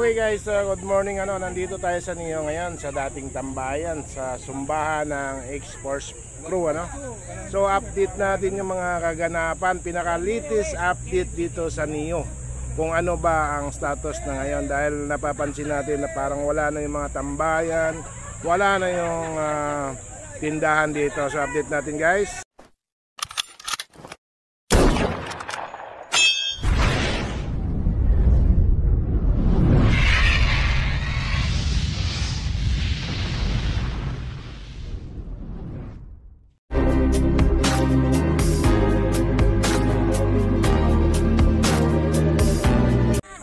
Okay guys, good morning. Nandito tayo sa Neo ngayon sa dating tambayan sa sumbahan ng X-Force crew. So update natin yung mga kaganapan, pinaka-latest update dito sa Neo. Kung ano ba ang status na ngayon, dahil napapansin natin na parang wala na yung mga tambayan, wala na yung tindahan dito. So update natin guys.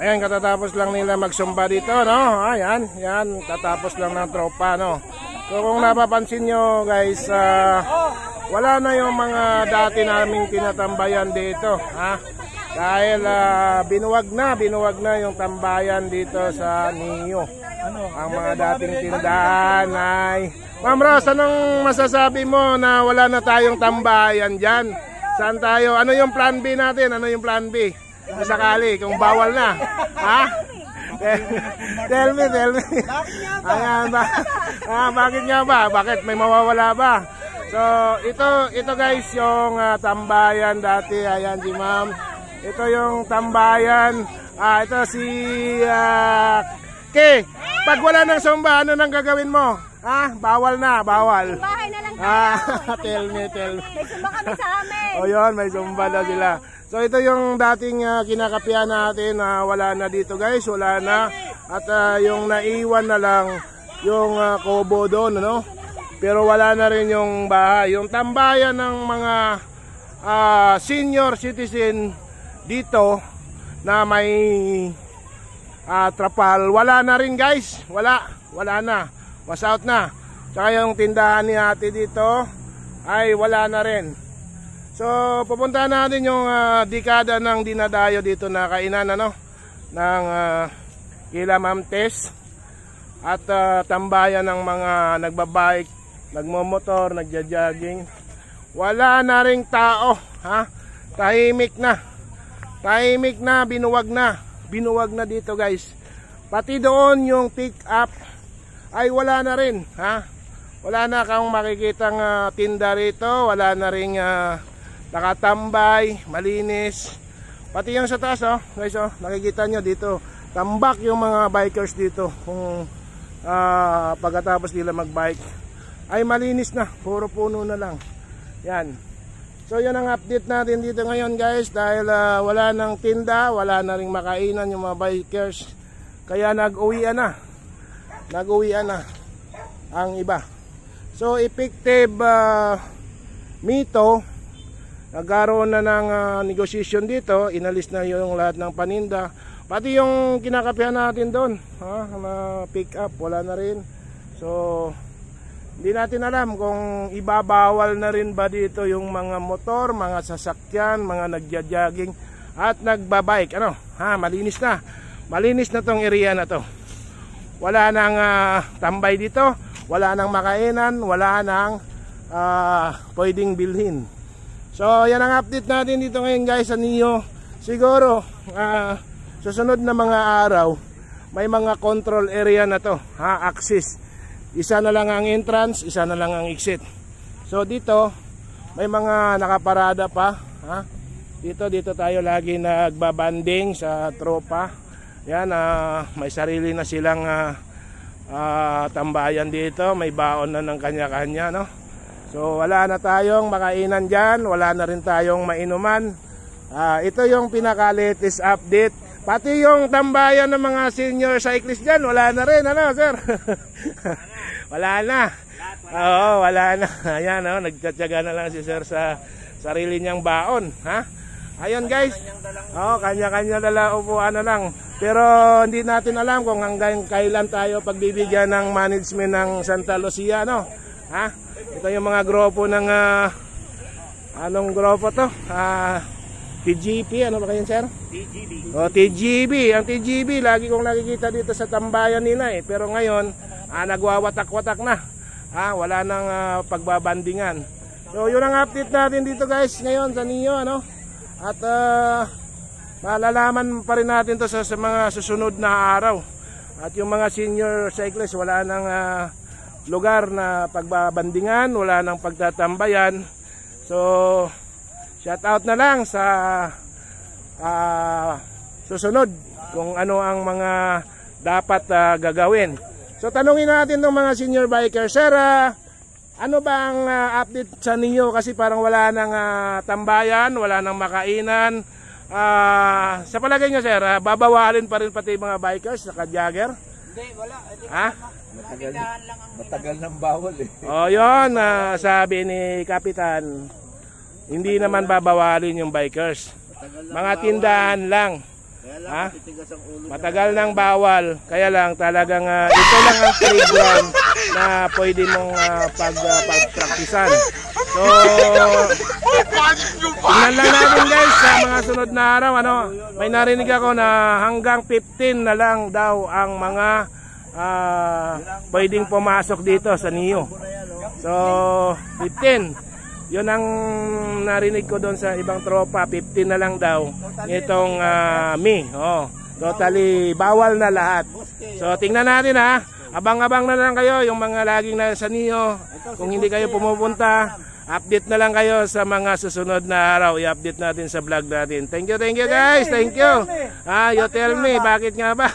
Ayan, katatapos lang nila magsumba dito, no? Ayan, yan, tatapos lang ng tropa, no? So kung napapansin nyo guys, wala na yung mga dati naming tinatambayan dito, ha? Dahil binuwag na yung tambayan dito sa Neo. Ang mga dating tindahan ay... Ma'am Rose, anong masasabi mo na wala na tayong tambayan dyan? Saan tayo? Ano yung plan B natin? Ano yung plan B? Sakali, kung bawal na. Ha? Tell me. Ayan ba? Bakit nga ba? Bakit? May mawawala ba? So, ito guys, yung tambayan dati. Ayan si ma'am. Ito yung tambayan. Ito si Ke. Pag wala ng sumba, ano nang gagawin mo? Bawal na, bawal. Bahay na lang tayo. Tell me. May sumba kami sa amin. O yun, may sumba na sila. So ito yung dating kinakapihan natin na wala na dito guys, wala na. At yung naiwan na lang yung kubo doon, ano? Pero wala na rin yung bahay. Yung tambayan ng mga senior citizen dito na may trapal, wala na rin guys. Wala na. Was out na. Tsaka yung tindahan ni ate dito ay wala na rin. So, pupuntahan natin yung dekada ng dinadayo dito na kainan, ano? Ng kila Ma'am Tess. At tambayan ng mga nagbabike, nagmomotor, nagja-jogging. Wala na ring tao, ha? Tahimik na, binuwag na dito guys. Pati doon yung pick up ay wala na rin, ha? Wala na kang makikitang tinda rito, wala na ring nakatambay, malinis. Pati yung sa taas, guys, nakikita nyo dito, tambak yung mga bikers dito. Kung pagkatapos nila magbike ay malinis na, puro puno na lang. Yan. So yan ang update natin dito ngayon guys, dahil wala nang tinda, wala na ring makainan yung mga bikers. Kaya nag-uwian na ang iba. So effective mito, nagkaroon na ng negotiation dito, inalis na yung lahat ng paninda. Pati yung kinakapihan natin doon, na pick up, wala na rin. So, hindi natin alam kung ibabawal na rin ba dito yung mga motor, mga sasakyan, mga nagja-jogging at nagbabike. Malinis na. Malinis na tong area na to. Wala nang tambay dito, wala nang makainan, wala nang pwedeng bilhin. So yan ang update natin dito ngayon guys sa Neo. Siguro susunod na mga araw may mga control area na to, access. Isa na lang ang entrance, isa na lang ang exit. So dito may mga nakaparada pa, Dito tayo lagi nagbabanding sa tropa. Yan, may sarili na silang tambayan dito, may baon na ng kanya-kanya, no? So wala na tayong makainan dyan, wala na rin tayong mainuman. Ito yung pinaka-latest update. Pati yung tambayan ng mga senior cyclist dyan, wala na rin, ano sir? Wala na. Oo, wala na. Ayan, nagtsatsaga na lang si sir sa sarili niyang baon, Ayun guys, kanya-kanya dala upuan na lang. Pero hindi natin alam kung hanggang kailan tayo pagbibigyan ng management ng Santa Lucia, no? Ito yung mga grupo ng anong grupo to? TGP, ano ba kayo sir? TGB. TGB. Ang TGB, lagi kong nakikita dito sa tambayan nila pero ngayon, nagwawatak-watak na. Wala nang pagbabandingan. So yun ang update natin dito guys ngayon sa Neo, At malalaman pa rin natin to sa mga susunod na araw. At yung mga senior cyclists, wala nang lugar na pagbabandingan, wala nang pagtatambayan. So, shout out na lang sa susunod kung ano ang mga dapat gagawin. So, tanungin natin ng mga senior bikers, sir, ano ba ang update sa ninyo? Kasi parang wala nang tambayan, wala nang makainan. Sa palagay nyo, sir, babawalin pa rin pati mga bikers, naka-jogger? Hindi, wala. Ha? Matagal ng bawal eh. O yun, sabi ni Kapitan, hindi naman babawalin yung bikers. Mga tindahan lang. Ha? Matagal nang bawal. Kaya lang talagang ito lang ang playground na pwede mong pagpraktisan. So, tingnan lang natin guys sa mga sunod na araw. May narinig ako na hanggang 15 na lang daw ang mga pwedeng pumasok dito sa NIO. So, 15. Yun ang narinig ko doon sa ibang tropa, 15 na lang daw nitong May. Totally bawal na lahat. So tingnan natin abang-abang na lang kayo yung mga laging nasa NIO. Kung hindi kayo pumupunta, update na lang kayo sa mga susunod na araw. I-update natin sa vlog natin. Thank you guys. Thank you. You tell me, bakit nga ba?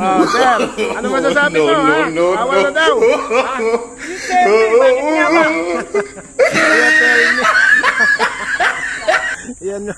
Sir, ano masasabi mo? Bawal na daw. You tell me, bakit nga ba? You tell me.